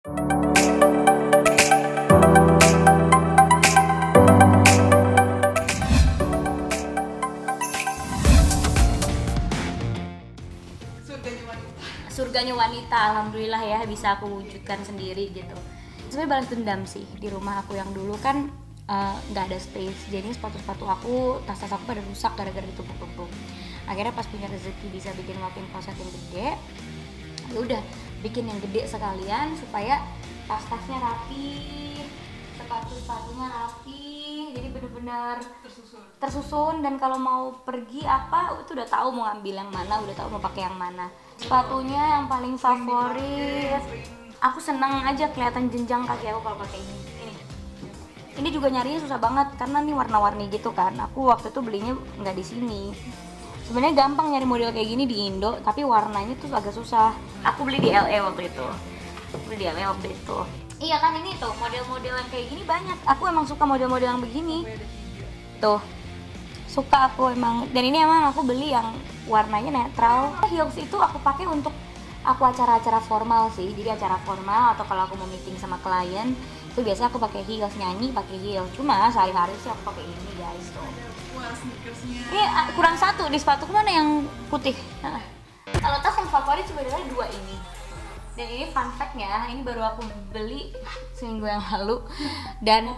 Surganya wanita, alhamdulillah ya bisa aku wujudkan sendiri gitu. Sebenarnya balas dendam sih, di rumah aku yang dulu kan nggak ada space, jadi sepatu-sepatu aku, tas-tas aku pada rusak gara-gara ditumpuk-tumpuk. Akhirnya pas punya rezeki bisa bikin walk-in closet yang gede, ya udah bikin yang gede sekalian supaya tas-tasnya rapi, sepatu-sepatunya rapi, jadi bener-bener tersusun dan kalau mau pergi apa itu udah tahu mau ambil yang mana, udah tahu mau pakai yang mana. Sepatunya yang paling favorit, aku seneng aja kelihatan jenjang kaki aku kalau pakai ini. Ini juga nyarinya susah banget karena ini warna-warni gitu kan. Aku waktu itu belinya nggak di sini. Sebenarnya gampang nyari model kayak gini di Indo, tapi warnanya tuh agak susah. Aku beli di LA waktu itu. Iya kan, ini tuh model-model yang kayak gini banyak. Aku emang suka model-model yang begini. Tuh. Suka aku emang, dan ini emang aku beli yang warnanya netral. Heels itu aku pakai untuk aku acara-acara formal sih, jadi acara formal atau kalau aku mau meeting sama klien itu biasa aku pakai heels, nyanyi pakai heels. Cuma sehari-hari sih aku pakai ini guys tuh. Ini kurang satu di sepatuku, mana yang putih. Kalau tas yang favorit sebenarnya dua ini. Dan ini fun fact-nya, ini baru aku beli seminggu yang lalu dan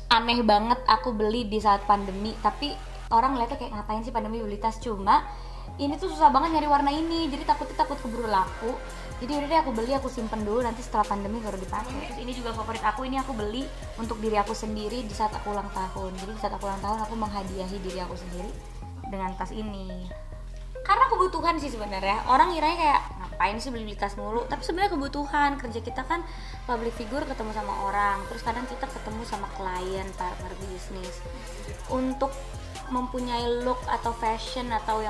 aneh banget aku beli di saat pandemi, tapi orang ngeliatnya kayak ngapain sih pandemi beli tas. Cuma ini tuh susah banget nyari warna ini, jadi takut keburu laku. Jadi udah deh aku beli, aku simpen dulu, nanti setelah pandemi baru dipakai. Terus ini juga favorit aku, ini aku beli untuk diri aku sendiri di saat aku ulang tahun. Jadi di saat aku ulang tahun aku menghadiahi diri aku sendiri dengan tas ini. Karena kebutuhan sih sebenarnya. Orang kiranya kayak ngapain sih beli tas mulu, tapi sebenarnya kebutuhan. Kerja kita kan public figure, ketemu sama orang, terus kadang kita ketemu sama klien, partner bisnis. Untuk mempunyai look atau fashion atau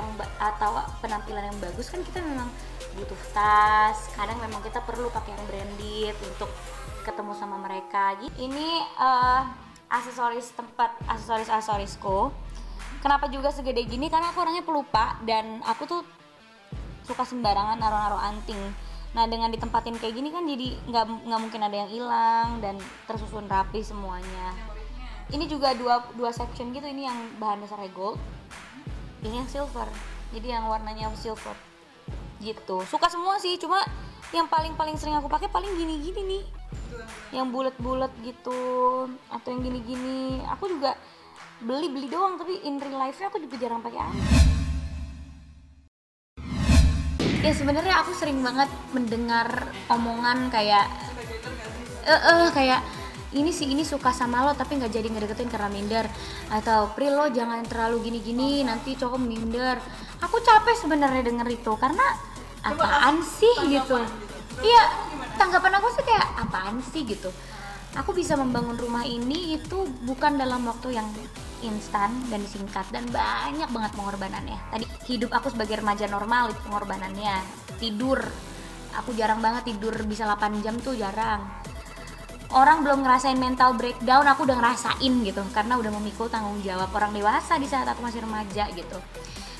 penampilan yang bagus kan kita memang butuh tas. Kadang memang kita perlu pakai yang branded untuk ketemu sama mereka. Ini aksesorisku. Kenapa juga segede gini? Karena aku orangnya pelupa dan aku tuh suka sembarangan naruh anting. Nah dengan ditempatin kayak gini kan jadi nggak mungkin ada yang hilang dan tersusun rapi semuanya. Ini juga dua section gitu, ini yang bahan dasarnya gold, ini yang silver, jadi yang warnanya silver gitu. Suka semua sih, cuma yang paling sering aku pakai paling gini nih, yang bulat gitu atau yang gini. Aku juga beli doang, tapi in real life-nya aku juga jarang pakai. Ya sebenarnya aku sering banget mendengar omongan kayak ini suka sama lo tapi nggak jadi ngedeketin karena minder, atau Pri lo jangan terlalu gini nanti cowok minder. Aku capek sebenarnya denger itu karena apaan sih gitu. Iya, tanggapan aku sih kayak apaan sih gitu. Aku bisa membangun rumah ini itu bukan dalam waktu yang instan dan singkat, dan banyak banget pengorbanannya. Tadi hidup aku sebagai remaja normal itu pengorbanannya. Tidur, aku jarang banget tidur bisa 8 jam tuh jarang. Orang belum ngerasain mental breakdown, aku udah ngerasain gitu karena udah memikul tanggung jawab orang dewasa di saat aku masih remaja gitu.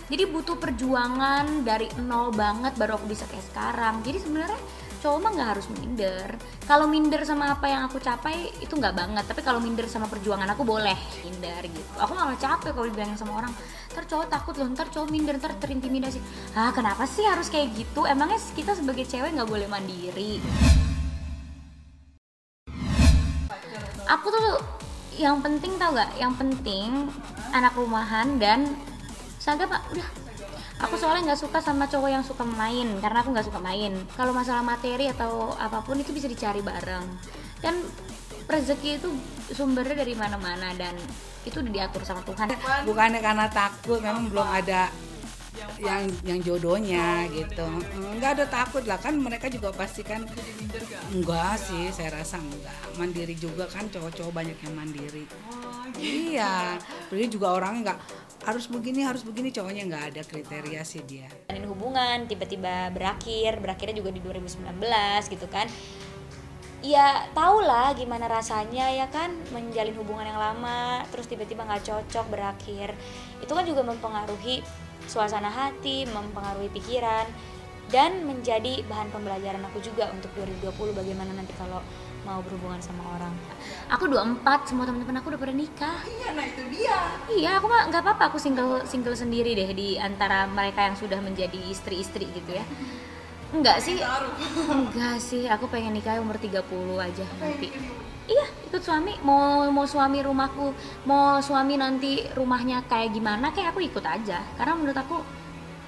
Jadi butuh perjuangan dari nol banget baru aku bisa kayak sekarang. Jadi sebenarnya cowok mah nggak harus minder. Kalau minder sama apa yang aku capai itu nggak banget, tapi kalau minder sama perjuangan aku boleh minder gitu. Aku malah capek kalau dibilangin sama orang, ntar cowok takut loh, ntar cowok minder, ntar terintimidasi. Kenapa sih harus kayak gitu? Emangnya kita sebagai cewek nggak boleh mandiri? Aku tuh yang penting tau gak? Yang penting anak rumahan dan saga pak udah. Aku soalnya nggak suka sama cowok yang suka main, karena aku nggak suka main. Kalau masalah materi atau apapun itu bisa dicari bareng. Dan rezeki itu sumbernya dari mana-mana dan itu udah diatur sama Tuhan. Bukannya karena takut, memang belum ada yang jodohnya gitu. Enggak ada takut lah, kan mereka juga pasti kan. Enggak sih, saya rasa enggak. Mandiri juga kan, cowok-cowok banyak yang mandiri. Iya, beli juga orangnya enggak harus begini, cowoknya enggak ada kriteria sih dia. Hubungan tiba-tiba berakhirnya juga di 2019 gitu kan. Ya tau lah gimana rasanya ya kan, menjalin hubungan yang lama terus tiba-tiba nggak cocok berakhir. Itu kan juga mempengaruhi suasana hati, mempengaruhi pikiran. dan menjadi bahan pembelajaran aku juga untuk 2020 bagaimana nanti kalau mau berhubungan sama orang. Aku 24, semua teman-teman aku udah pada nikah. Iya, nah itu dia. Iya, aku mah nggak apa-apa, aku single sendiri deh di antara mereka yang sudah menjadi istri-istri gitu ya. Enggak sih, aku pengen nikah umur 30 aja nanti. Iya, ikut suami, mau suami rumahku, mau suami nanti rumahnya kayak gimana, kayak aku ikut aja. Karena menurut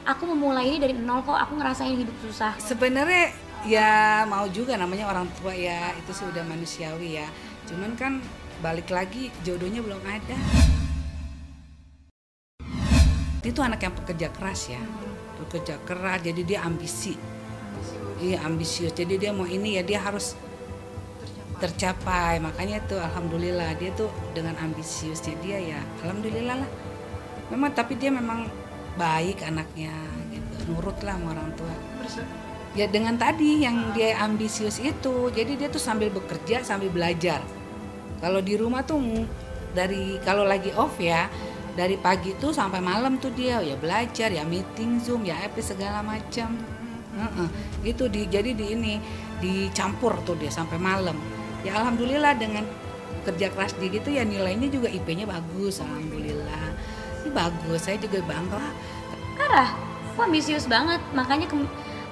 aku memulai ini dari nol kok, aku ngerasain hidup susah. Sebenarnya ya mau juga, namanya orang tua ya, itu sudah manusiawi ya. Cuman kan balik lagi jodohnya belum ada. Dia tuh anak yang pekerja keras ya, pekerja keras, jadi dia ambisi. Iya, ambisius. Jadi dia mau ini ya, dia harus tercapai. Makanya tuh alhamdulillah dia tuh dengan ambisiusnya dia ya, alhamdulillah lah. Memang tapi dia memang baik anaknya gitu, nurut lah sama orang tua. Ya dengan tadi yang dia ambisius itu, jadi dia tuh sambil bekerja sambil belajar. Kalau di rumah tuh kalau lagi off ya, dari pagi tuh sampai malam tuh dia ya belajar, ya meeting Zoom, ya apa segala macam. Gitu jadi dicampur tuh dia sampai malam. Ya alhamdulillah dengan kerja keras dia gitu ya, nilainya juga IP-nya bagus, alhamdulillah. Ini bagus, saya juga bangga. Parah, aku ambisius banget, makanya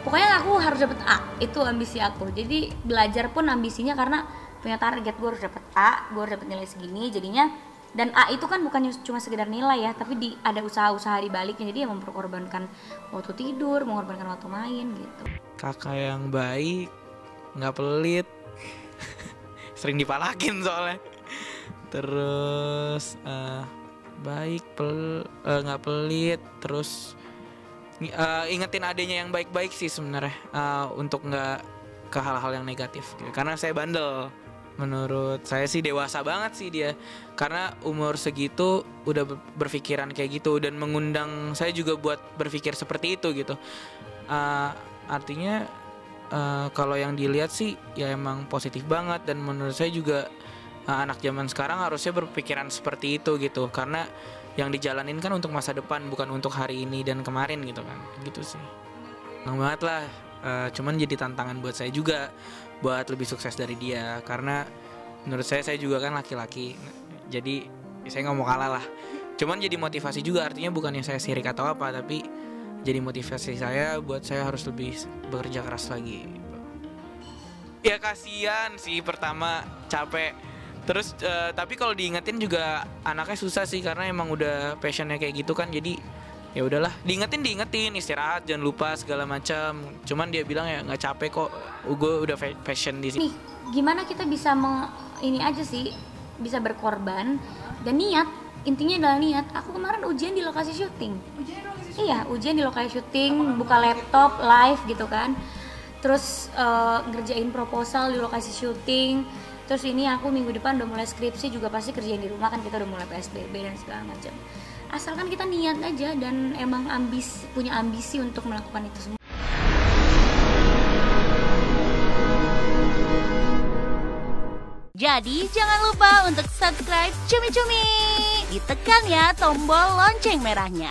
pokoknya aku harus dapet A, itu ambisi aku. Jadi belajar pun ambisinya karena punya target, gue harus dapet A, gue harus dapet nilai segini, jadinya. Dan A itu kan bukan cuma sekedar nilai ya, tapi ada usaha-usaha di baliknya. Jadi ya memperkorbankan waktu tidur, mengorbankan waktu main gitu. Kakak yang baik, nggak pelit, sering dipalakin soalnya. Terus baik, nggak pelit, terus ingetin adanya yang baik-baik sih sebenarnya, untuk nggak ke hal-hal yang negatif. Karena saya bandel. Menurut saya sih dewasa banget sih dia, karena umur segitu udah berpikiran kayak gitu dan mengundang saya juga buat berpikir seperti itu gitu. Artinya kalau yang dilihat sih ya emang positif banget, dan menurut saya juga anak zaman sekarang harusnya berpikiran seperti itu gitu, karena yang dijalanin kan untuk masa depan, bukan untuk hari ini dan kemarin gitu kan, gitu sih. Senang banget lah, cuman jadi tantangan buat saya juga buat lebih sukses dari dia, karena menurut saya juga kan laki-laki, jadi saya nggak mau kalah lah. Cuman jadi motivasi juga, artinya bukannya saya sirik atau apa, tapi jadi motivasi saya buat saya harus lebih bekerja keras lagi. Ya kasihan sih, pertama capek, terus tapi kalau diingetin juga anaknya susah sih, karena emang udah passionnya kayak gitu kan, jadi ya udahlah, diingetin istirahat, jangan lupa segala macam. Cuman dia bilang ya nggak capek kok, gue udah passion di sini. Nih, gimana kita bisa ini aja sih, bisa berkorban dan niat. Intinya adalah niat. Aku kemarin ujian di lokasi syuting. Iya, ujian di lokasi syuting, buka laptop live gitu kan. Terus ngerjain proposal di lokasi syuting. Terus ini aku minggu depan udah mulai skripsi, juga pasti kerjain di rumah kan, kita udah mulai PSBB dan segala macam. Asalkan kita niat aja dan emang punya ambisi untuk melakukan itu semua. Jadi jangan lupa untuk subscribe Cumi Cumi. Ditekan ya tombol lonceng merahnya.